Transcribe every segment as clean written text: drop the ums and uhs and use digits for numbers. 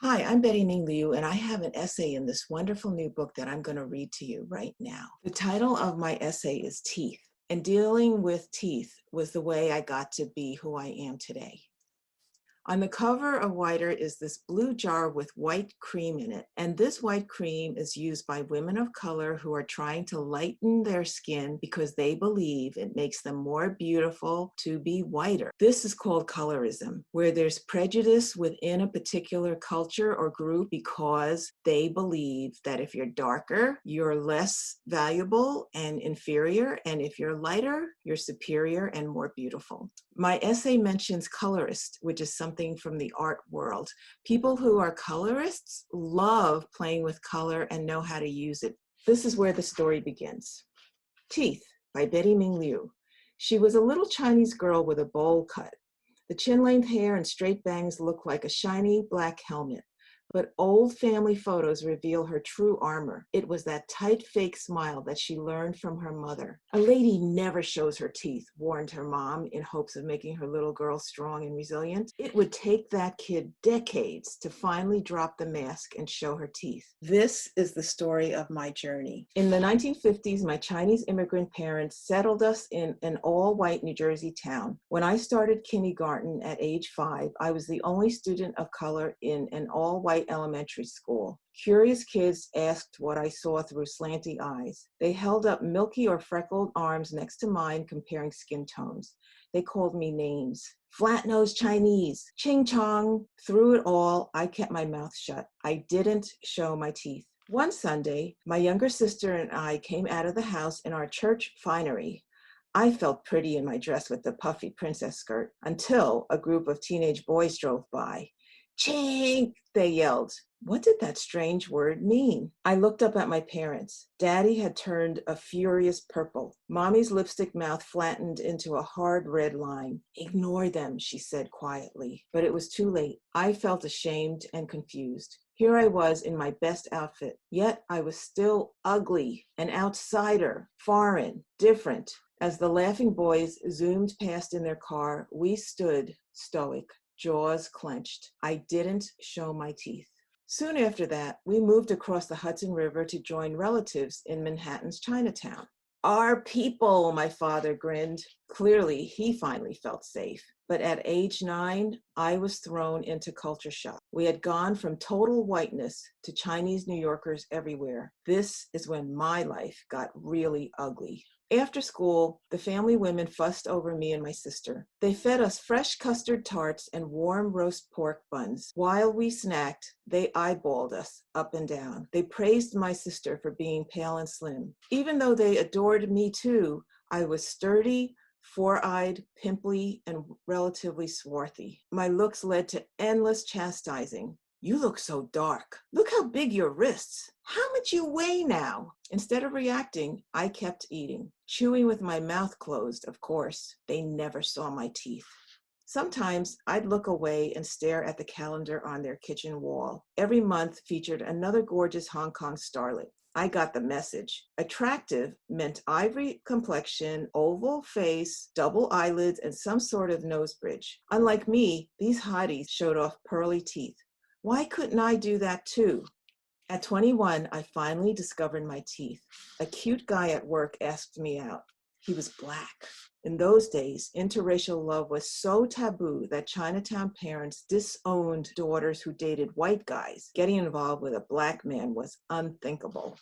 Hi, I'm Betty Ming Liu, and I have an essay in this wonderful new book that I'm going to read to you right now. The title of my essay is Teeth, and dealing with teeth was the way I got to be who I am today. On the cover of Whiter is this blue jar with white cream in it, and this white cream is used by women of color who are trying to lighten their skin because they believe it makes them more beautiful to be whiter. This is called colorism, where there's prejudice within a particular culture or group because they believe that if you're darker, you're less valuable and inferior, and if you're lighter, you're superior and more beautiful. My essay mentions colorists, which is something from the art world. People who are colorists love playing with color and know how to use it. This is where the story begins. Teeth by Betty Ming Liu. She was a little Chinese girl with a bowl cut. The chin-length hair and straight bangs look like a shiny black helmet. But old family photos reveal her true armor. It was that tight fake smile that she learned from her mother. A lady never shows her teeth, warned her mom in hopes of making her little girl strong and resilient. It would take that kid decades to finally drop the mask and show her teeth. This is the story of my journey. In the 1950s, my Chinese immigrant parents settled us in an all-white New Jersey town. When I started kindergarten at age 5, I was the only student of color in an all-white elementary school. Curious kids asked what I saw through slanty eyes. They held up milky or freckled arms next to mine, comparing skin tones. They called me names. Flat-nosed Chinese, ching chong. Through it all, I kept my mouth shut. I didn't show my teeth. One Sunday, my younger sister and I came out of the house in our church finery. I felt pretty in my dress with the puffy princess skirt until a group of teenage boys drove by. Chink, they yelled. What did that strange word mean? I looked up at my parents. Daddy had turned a furious purple. Mommy's lipstick mouth flattened into a hard red line. Ignore them, she said quietly. But it was too late. I felt ashamed and confused. Here I was in my best outfit, yet I was still ugly, an outsider, foreign, different. As the laughing boys zoomed past in their car, we stood stoic, jaws clenched. I didn't show my teeth. Soon after that, we moved across the Hudson River to join relatives in Manhattan's Chinatown. Our people, my father grinned. Clearly, he finally felt safe. But at age 9, I was thrown into culture shock. We had gone from total whiteness to Chinese New Yorkers everywhere. This is when my life got really ugly. After school, the family women fussed over me and my sister. They fed us fresh custard tarts and warm roast pork buns. While we snacked, they eyeballed us up and down. They praised my sister for being pale and slim. Even though they adored me too, I was sturdy, four-eyed, pimply, and relatively swarthy. My looks led to endless chastising. You look so dark. Look how big your wrists. How much you weigh now? Instead of reacting, I kept eating, chewing with my mouth closed, of course. They never saw my teeth. Sometimes I'd look away and stare at the calendar on their kitchen wall. Every month featured another gorgeous Hong Kong starlet. I got the message. Attractive meant ivory complexion, oval face, double eyelids, and some sort of nose bridge. Unlike me, these hotties showed off pearly teeth. Why couldn't I do that too? At 21, I finally discovered my teeth. A cute guy at work asked me out. He was black. In those days, interracial love was so taboo that Chinatown parents disowned daughters who dated white guys. Getting involved with a black man was unthinkable.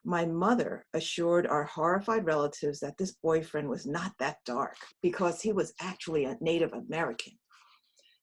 My mother assured our horrified relatives that this boyfriend was not that dark because he was actually a Native American.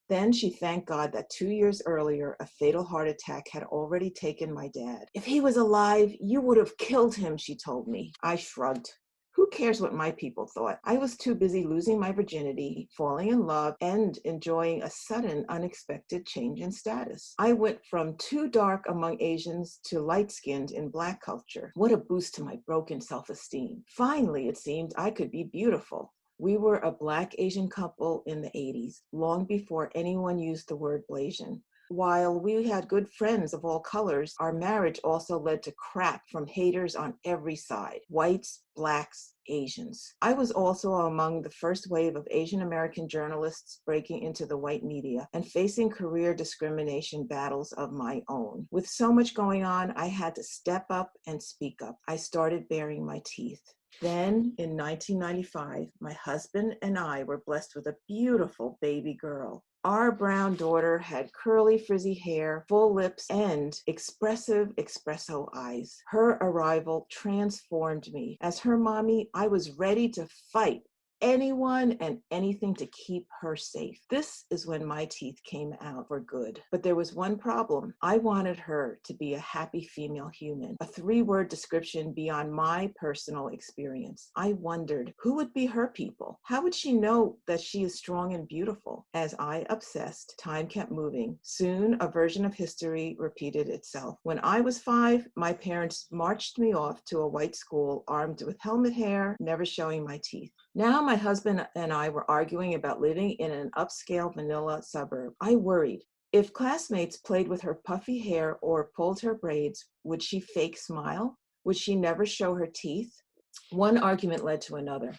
Then she thanked God that 2 years earlier, a fatal heart attack had already taken my dad. If he was alive, you would have killed him, she told me. I shrugged. Who cares what my people thought? I was too busy losing my virginity, falling in love, and enjoying a sudden, unexpected change in status. I went from too dark among Asians to light-skinned in Black culture. What a boost to my broken self-esteem. Finally, it seemed I could be beautiful. We were a Black Asian couple in the 80s, long before anyone used the word Blasian. While we had good friends of all colors, our marriage also led to crap from haters on every side: whites, blacks, Asians. I was also among the first wave of Asian American journalists breaking into the white media and facing career discrimination battles of my own. With so much going on, I had to step up and speak up. I started baring my teeth. Then, in 1995, my husband and I were blessed with a beautiful baby girl. Our brown daughter had curly, frizzy hair, full lips, and expressive espresso eyes. Her arrival transformed me. As her mommy, I was ready to fight anyone and anything to keep her safe. This is when my teeth came out for good. But there was one problem. I wanted her to be a happy female human, a 3-word description beyond my personal experience. I wondered, who would be her people? How would she know that she is strong and beautiful? As I obsessed, time kept moving. Soon, a version of history repeated itself. When I was 5, my parents marched me off to a white school armed with helmet hair, never showing my teeth. Now my husband and I were arguing about living in an upscale Manila suburb. I worried. If classmates played with her puffy hair or pulled her braids, would she fake smile? Would she never show her teeth? One argument led to another.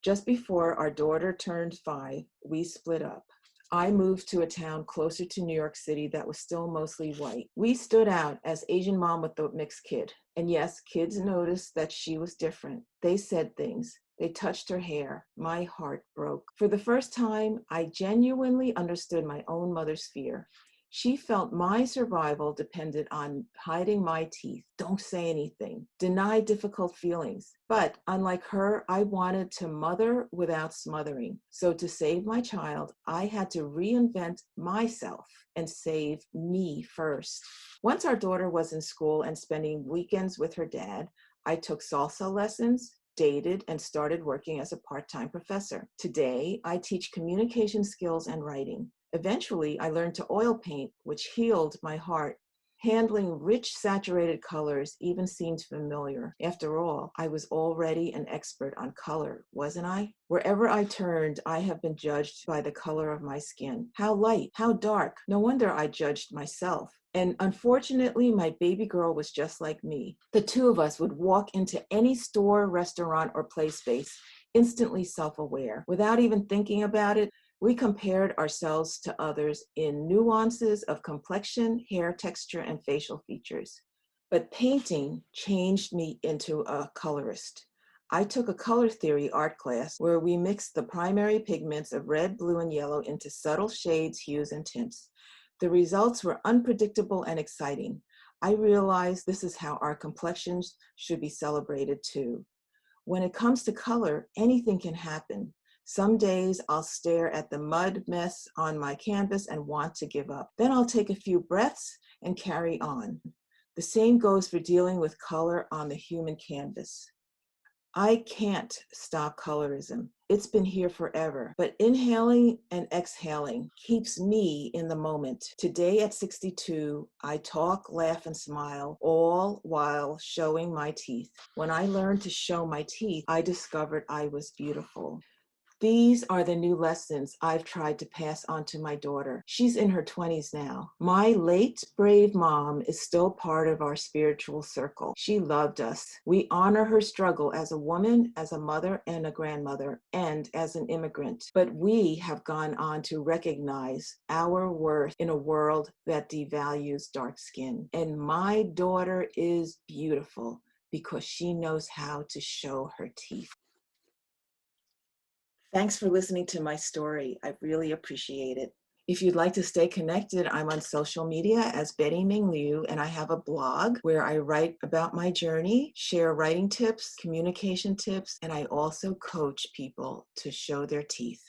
Just before our daughter turned 5, we split up. I moved to a town closer to New York City that was still mostly white. We stood out as Asian mom with the mixed kid. And yes, kids noticed that she was different. They said things. They touched her hair. My heart broke. For the first time, I genuinely understood my own mother's fear. She felt my survival depended on hiding my teeth. Don't say anything. Deny difficult feelings. But unlike her, I wanted to mother without smothering. So to save my child, I had to reinvent myself and save me first. Once our daughter was in school and spending weekends with her dad, I took salsa lessons, dated, and started working as a part-time professor. Today, I teach communication skills and writing. Eventually, I learned to oil paint, which healed my heart. Handling rich, saturated colors even seemed familiar. After all, I was already an expert on color, wasn't I? Wherever I turned, I have been judged by the color of my skin. How light, how dark. No wonder I judged myself. And unfortunately, my baby girl was just like me. The two of us would walk into any store, restaurant, or play space, instantly self-aware. Without even thinking about it, we compared ourselves to others in nuances of complexion, hair texture, and facial features. But painting changed me into a colorist. I took a color theory art class where we mixed the primary pigments of red, blue, and yellow into subtle shades, hues, and tints. The results were unpredictable and exciting. I realized this is how our complexions should be celebrated too. When it comes to color, anything can happen. Some days I'll stare at the mud mess on my canvas and want to give up. Then I'll take a few breaths and carry on. The same goes for dealing with color on the human canvas. I can't stop colorism. It's been here forever, but inhaling and exhaling keeps me in the moment. Today at 62, I talk, laugh, and smile, all while showing my teeth. When I learned to show my teeth, I discovered I was beautiful. These are the new lessons I've tried to pass on to my daughter. She's in her 20s now. My late brave mom is still part of our spiritual circle. She loved us. We honor her struggle as a woman, as a mother and a grandmother, and as an immigrant. But we have gone on to recognize our worth in a world that devalues dark skin. And my daughter is beautiful because she knows how to show her teeth. Thanks for listening to my story. I really appreciate it. If you'd like to stay connected, I'm on social media as Betty Ming Liu, and I have a blog where I write about my journey, share writing tips, communication tips, and I also coach people to show their teeth.